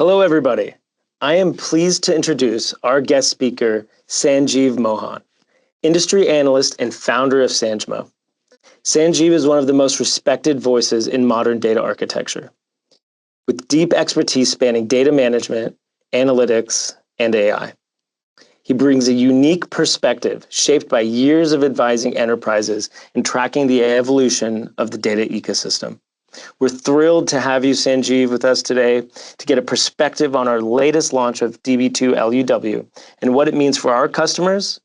Hello, everybody. I am pleased to introduce our guest speaker, Sanjeev Mohan, industry analyst and founder of Sanjmo. Sanjeev is one of the most respected voices in modern data architecture, with deep expertise spanning data management, analytics, and AI. He brings a unique perspective shaped by years of advising enterprises and tracking the evolution of the data ecosystem. We're thrilled to have you, Sanjeev, with us today to get a perspective on our latest launch of Db2 LUW and what it means for our customers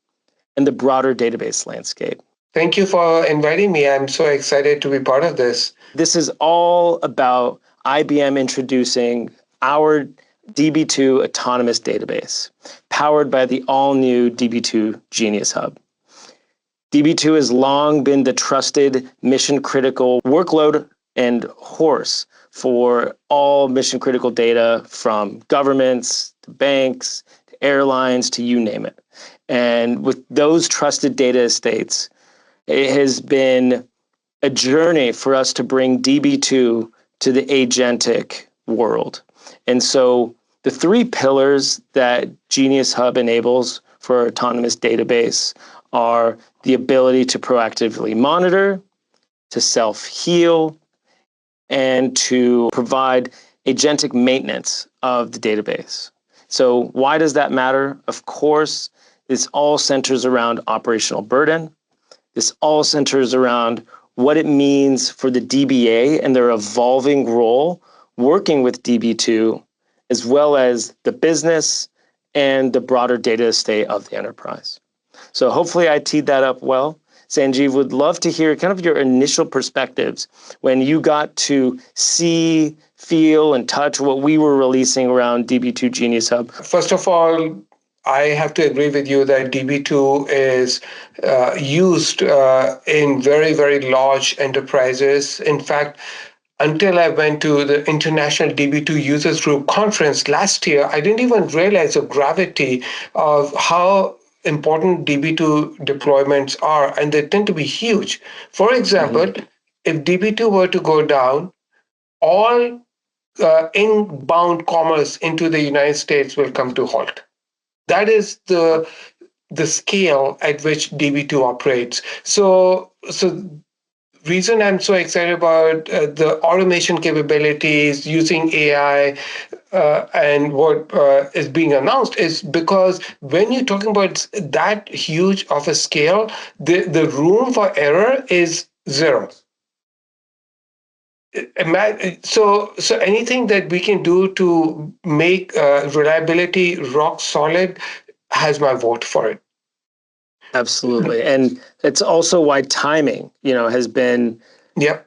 and the broader database landscape. Thank you for inviting me. I'm so excited to be part of this. This is all about IBM introducing our Db2 autonomous database, powered by the all-new Db2 Genius Hub. Db2 has long been the trusted mission-critical workload and horse for all mission-critical data from governments to banks to airlines to you name it. And with those trusted data estates, it has been a journey for us to bring Db2 to the agentic world. And so the three pillars that Genius Hub enables for our autonomous database are the ability to proactively monitor, to self-heal, and to provide agentic maintenance of the database. So why does that matter? Of course, this all centers around operational burden. This all centers around what it means for the DBA and their evolving role working with Db2, as well as the business and the broader data estate of the enterprise. So hopefully I teed that up well. Sanjeev, would love to hear kind of your initial perspectives when you got to see, feel, and touch what we were releasing around Db2 Genius Hub. First of all, I have to agree with you that Db2 is used in very, very large enterprises. In fact, until I went to the International Db2 Users Group conference last year, I didn't even realize the gravity of how important Db2 deployments are, and they tend to be huge. For example, if Db2 were to go down, all inbound commerce into the United States will come to halt. That is the scale at which Db2 operates. So reason I'm so excited about the automation capabilities using AI and what is being announced is because when you're talking about that huge of a scale, the room for error is zero. So anything that we can do to make reliability rock solid has my vote for it. Absolutely. And it's also why timing, has been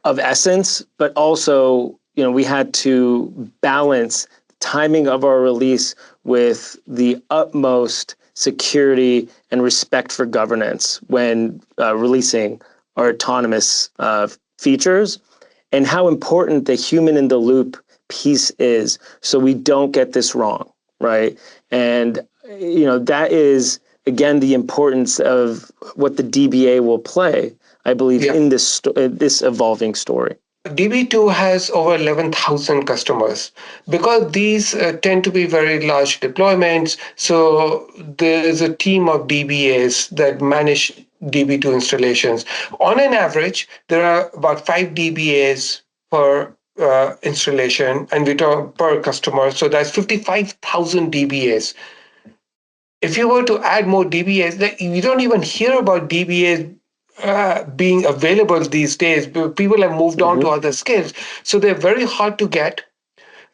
of essence, but also, we had to balance the timing of our release with the utmost security and respect for governance when releasing our autonomous features, and how important the human in the loop piece is so we don't get this wrong, right? And, that is, again, the importance of what the DBA will play, I believe, in this evolving story. Db2 has over 11,000 customers. Because these tend to be very large deployments, so there's a team of DBAs that manage Db2 installations. On an average, there are about 5 DBAs per installation, and we talk per customer, so that's 55,000 DBAs. If you were to add more DBAs, you don't even hear about DBAs being available these days. People have moved on to other skills. So they're very hard to get.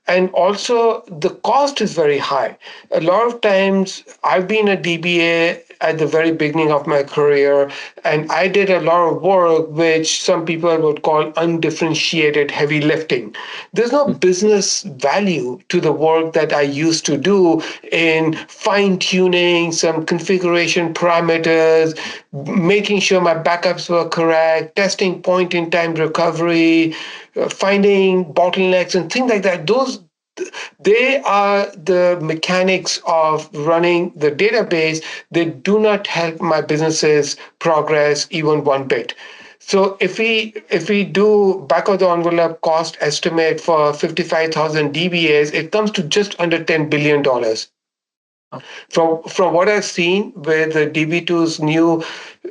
And also the cost is very high. A lot of times I've been a DBA at the very beginning of my career, and I did a lot of work which some people would call undifferentiated heavy lifting. There's no business value to the work that I used to do in fine-tuning some configuration parameters, making sure my backups were correct, testing point-in-time recovery, finding bottlenecks and things like that. They are the mechanics of running the database. They do not help my businesses progress even one bit. So if we do back of the envelope cost estimate for 55,000 DBAs, it comes to just under $10 billion. From what I've seen with the DB2's new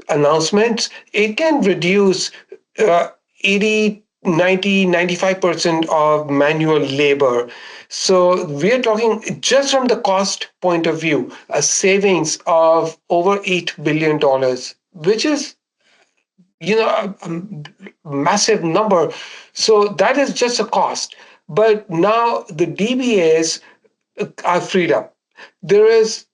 announcements, it can reduce uh, 80, 90, 95% of manual labor. So we are talking just from the cost point of view, a savings of over $8 billion, which is a massive number. So that is just a cost. But now the DBAs are freed up. There is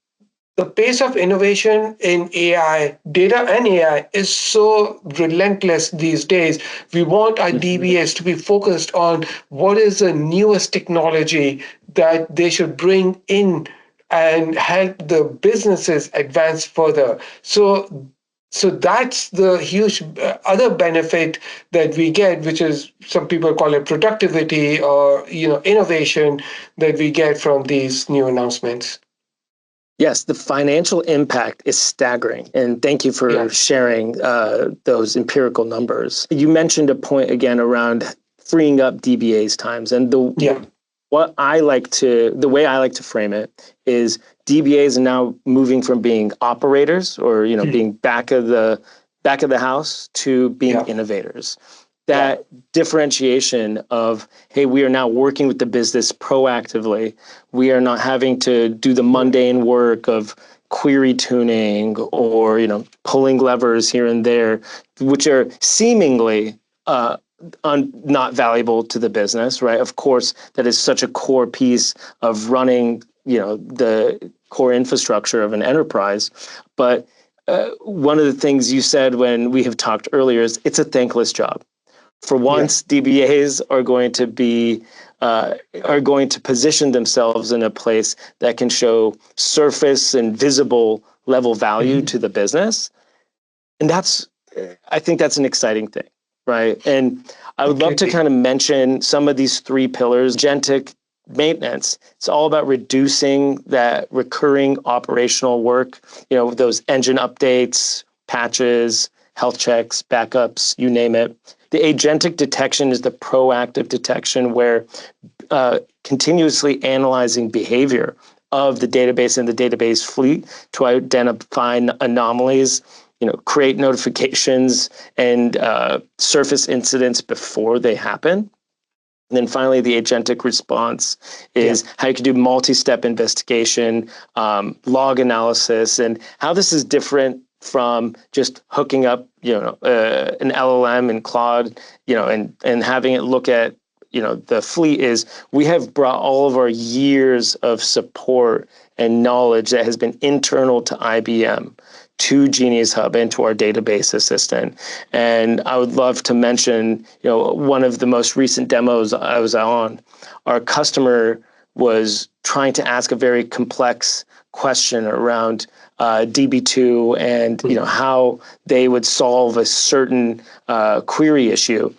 the pace of innovation in AI, data and AI is so relentless these days. We want our Mhm. DBAs to be focused on what is the newest technology that they should bring in and help the businesses advance further. So that's the huge other benefit that we get, which is some people call it productivity or innovation that we get from these new announcements. Yes, the financial impact is staggering. And thank you Yeah. for sharing those empirical numbers. You mentioned a point again around freeing up DBA's times. And Yeah. the way I like to frame it is DBAs are now moving from being operators or being back of the house to being Yeah. innovators. Yeah. That differentiation of, hey, we are now working with the business proactively. We are not having to do the mundane work of query tuning or pulling levers here and there, which are seemingly not valuable to the business, right? Of course, that is such a core piece of running, the core infrastructure of an enterprise. But one of the things you said when we have talked earlier is it's a thankless job. For Yeah. once, DBAs are going to position themselves in a place that can show surface and visible level value Mhm. to the business, and I think that's an exciting thing, right? And I would love to Completely. kind of mention some of these three pillars. Agentic maintenance, it's all about reducing that recurring operational work, those engine updates, patches, health checks, backups, you name it. The agentic detection is the proactive detection where continuously analyzing behavior of the database and the database fleet to identify anomalies, create notifications and surface incidents before they happen. And then finally, the agentic response Yeah. is how you can do multi-step investigation, log analysis, and how this is different from just hooking up, an LLM and Claude, and having it look at, the fleet. Is we have brought all of our years of support and knowledge that has been internal to IBM to Genius Hub and to our database assistant. And I would love to mention, one of the most recent demos I was on, our customer was trying to ask a very complex question around DB2 and how they would solve a certain query issue.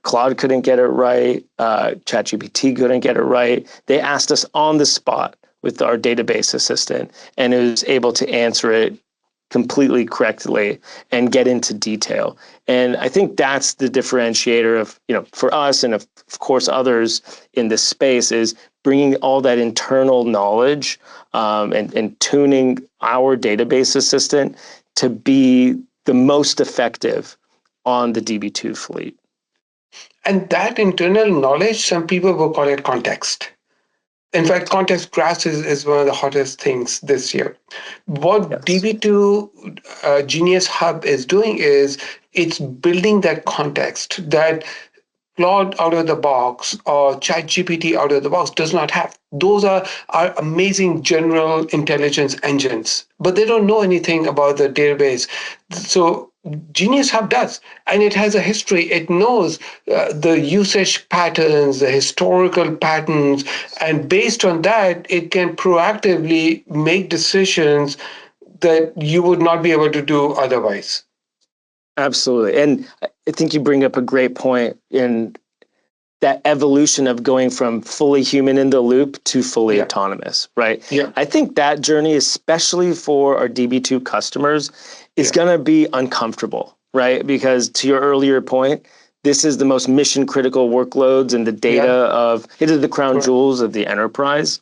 Claude couldn't get it right. ChatGPT couldn't get it right. They asked us on the spot with our database assistant, and it was able to answer it completely correctly and get into detail. And I think that's the differentiator of, for us and of course others in this space is bringing all that internal knowledge and tuning our database assistant to be the most effective on the DB2 fleet. And that internal knowledge, some people will call it context. In fact, context graphs is one of the hottest things this year. What Yes. DB2 Genius Hub is doing is it's building that context that Claude out of the box or ChatGPT out of the box does not have. Those are amazing general intelligence engines, but they don't know anything about the database. So Genius Hub does, and it has a history. It knows the usage patterns, the historical patterns, and based on that, it can proactively make decisions that you would not be able to do otherwise. Absolutely. And I think you bring up a great point in that evolution of going from fully human in the loop to fully Yeah, autonomous, right? yeah, I think that journey, especially for our DB2 customers, is yeah, going to be uncomfortable, right? Because to your earlier point, this is the most mission critical workloads and the data Yeah, of it is the crown correct. jewels of the enterprise.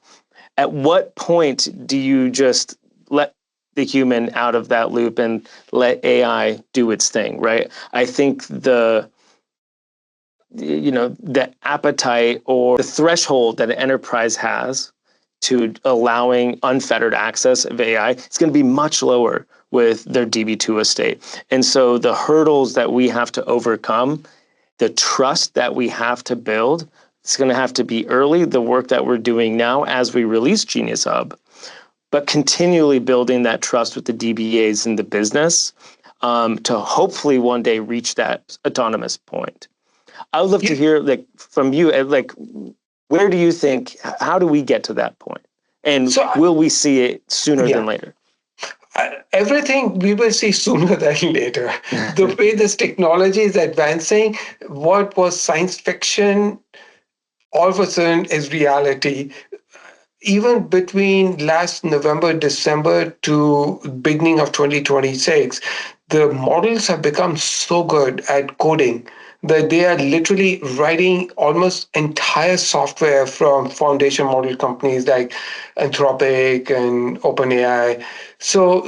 At what point do you just let the human out of that loop and let AI do its thing, right? I think the appetite or the threshold that an enterprise has to allowing unfettered access of AI, it's going to be much lower with their DB2 estate. And so the hurdles that we have to overcome, the trust that we have to build, it's going to have to be early, the work that we're doing now as we release Genius Hub, but continually building that trust with the DBAs in the business to hopefully one day reach that autonomous point. I would love to Yeah. hear from you, where do you think, how do we get to that point? And So, will we see it sooner than yeah, later? everything we will see sooner than later. The way this technology is advancing, what was science fiction all of a sudden is reality. Even between last November, December to beginning of 2026, the models have become so good at coding that they are literally writing almost entire software from foundation model companies like Anthropic and OpenAI. So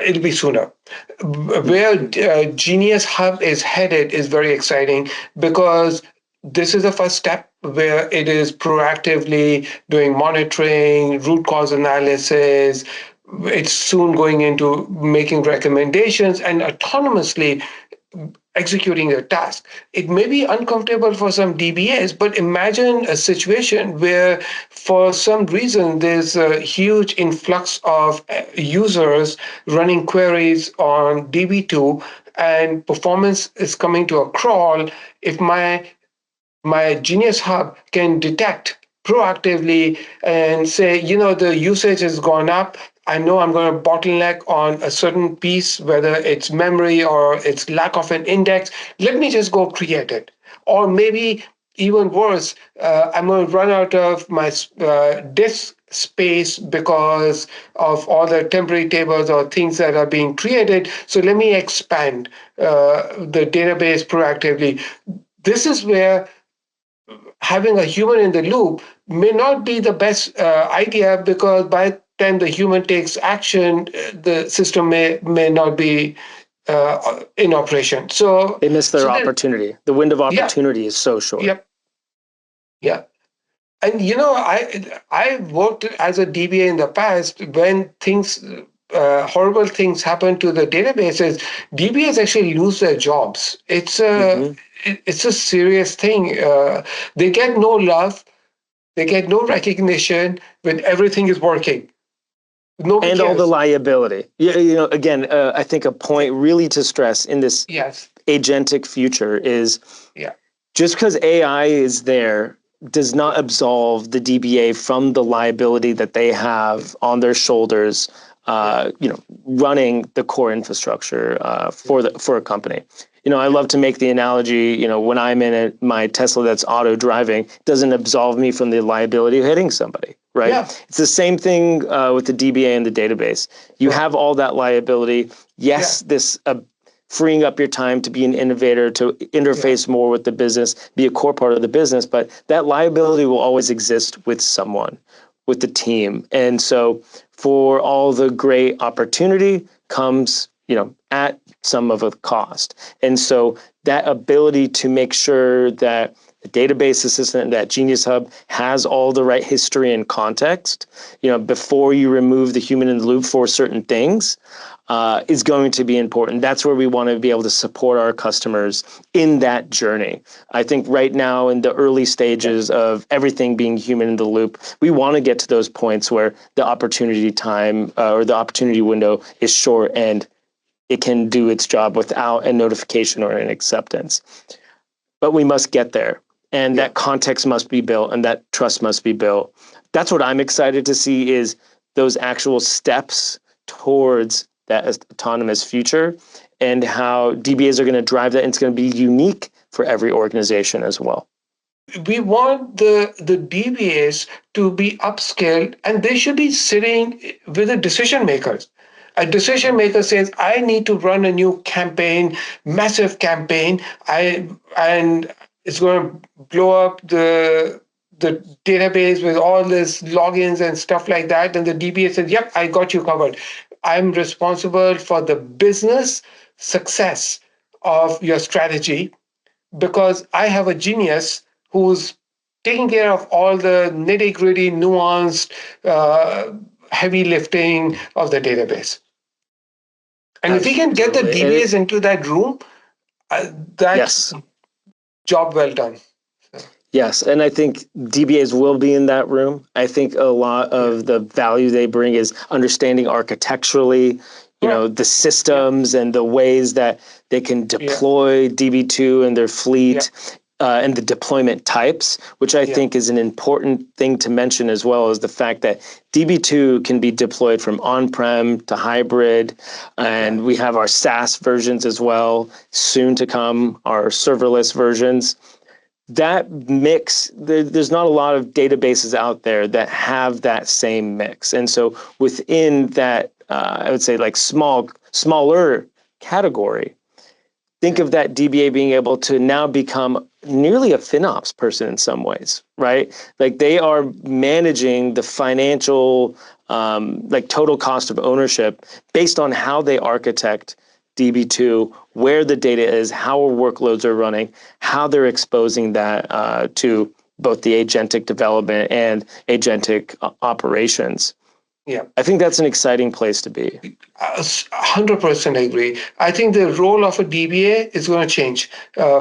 it'll be sooner. Where Genius Hub is headed is very exciting because this is the first step where it is proactively doing monitoring, root cause analysis. It's soon going into making recommendations and autonomously executing a task. It may be uncomfortable for some DBAs, but imagine a situation where, for some reason, there's a huge influx of users running queries on DB2 and performance is coming to a crawl. If my Genius Hub can detect proactively and say, the usage has gone up. I know I'm going to bottleneck on a certain piece, whether it's memory or it's lack of an index. Let me just go create it. Or maybe even worse, I'm going to run out of my disk space because of all the temporary tables or things that are being created. So let me expand the database proactively. This is where having a human in the loop may not be the best idea because by the time the human takes action, the system may not be in operation. So, They miss so their then, opportunity. The window of yeah, opportunity is so short. yeah, yeah. And I worked as a DBA in the past when horrible things happen to the databases. DBAs actually lose their jobs. Mm-hmm. It's a serious thing. They get no love. They get no recognition when everything is working. Nobody And all the cares. liability. Again, I think a point really to stress in this Yes. agentic future is Yeah. just because AI is there does not absolve the DBA from the liability that they have on their shoulders, Yeah. running the core infrastructure for a company. I love to make the analogy, when I'm in my Tesla that's auto driving, it doesn't absolve me from the liability of hitting somebody, right? Yeah. It's the same thing with the DBA and the database. You Correct. have all that liability. Yeah. Yes, this freeing up your time to be an innovator, to Yeah. interface more with the business, be a core part of the business, but that liability will always exist with someone, with the team. And so for all the great opportunity comes, at some of a cost. And so that ability to make sure that the database assistant, that Genius Hub has all the right history and context, before you remove the human in the loop for certain things, is going to be important. That's where we want to be able to support our customers in that journey. I think right now in the early stages of everything being human in the loop, we want to get to those points where the opportunity time or the opportunity window is short and it can do its job without a notification or an acceptance. But we must get there. And Yeah. that context must be built and that trust must be built. That's what I'm excited to see is those actual steps towards that autonomous future and how DBAs are going to drive that. And it's going to be unique for every organization as well. We want the DBAs to be upskilled and they should be sitting with the decision makers. A decision maker says, I need to run a new campaign, massive campaign, and it's going to blow up the database with all this logins and stuff like that. And the DBA says, yep, I got you covered. I'm responsible for the business success of your strategy because I have a genius who's taking care of all the nitty gritty, nuanced, heavy lifting of the database. And if we can get the Absolutely. DBAs into that room, that's Yes. job well done. Yes, and I think DBAs will be in that room. I think a lot of the value they bring is understanding architecturally, the systems and the ways that they can deploy DB2 in their fleet and the deployment types, which I think is an important thing to mention as well, as the fact that DB2 can be deployed from on-prem to hybrid, and we have our SaaS versions as well, soon to come, our serverless versions. That mix, there's not a lot of databases out there that have that same mix. And so within that, I would say like smaller category, think of that DBA being able to now become nearly a FinOps person in some ways, right? Like they are managing the financial, like total cost of ownership based on how they architect DB2, where the data is, how workloads are running, how they're exposing that to both the agentic development and agentic operations. Yeah, I think that's an exciting place to be. 100% agree. I think the role of a DBA is going to change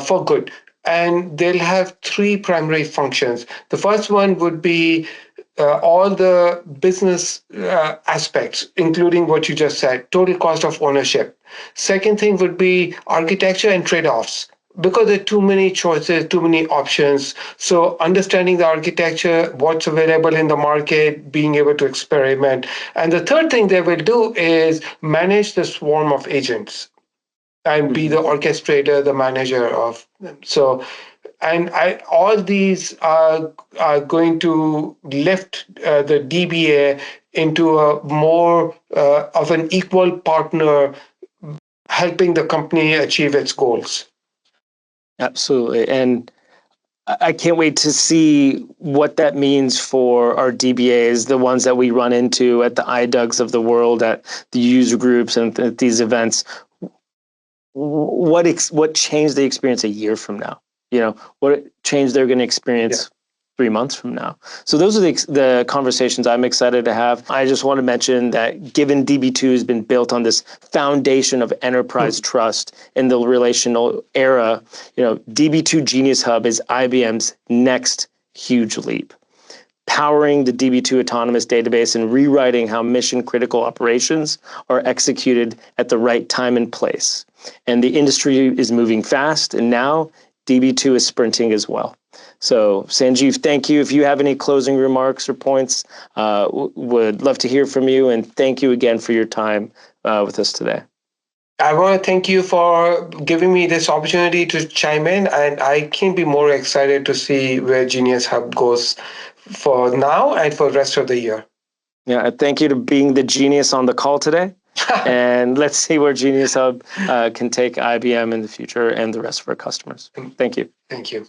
for good. And they'll have three primary functions. The first one would be all the business aspects, including what you just said, total cost of ownership. Second thing would be architecture and trade-offs. Because there are too many choices, too many options. So understanding the architecture, what's available in the market, being able to experiment. And the third thing they will do is manage the swarm of agents and be the orchestrator, the manager of them. So, and all these are going to lift the DBA into a more of an equal partner, helping the company achieve its goals. Absolutely. And I can't wait to see what that means for our DBAs, the ones that we run into at the iDugs of the world, at the user groups and at these events. What changed the experience a year from now? What change they're going to experience 3 months from now. So those are the conversations I'm excited to have. I just want to mention that given DB2 has been built on this foundation of enterprise trust in the relational era, DB2 Genius Hub is IBM's next huge leap, powering the DB2 autonomous database and rewriting how mission critical operations are executed at the right time and place. And the industry is moving fast, and now DB2 is sprinting as well. So, Sanjeev, thank you. If you have any closing remarks or points, would love to hear from you. And thank you again for your time with us today. I want to thank you for giving me this opportunity to chime in, and I can't be more excited to see where Genius Hub goes for now and for the rest of the year. Yeah, thank you to being the genius on the call today. And let's see where Genius Hub can take IBM in the future and the rest of our customers. Thank you. Thank you.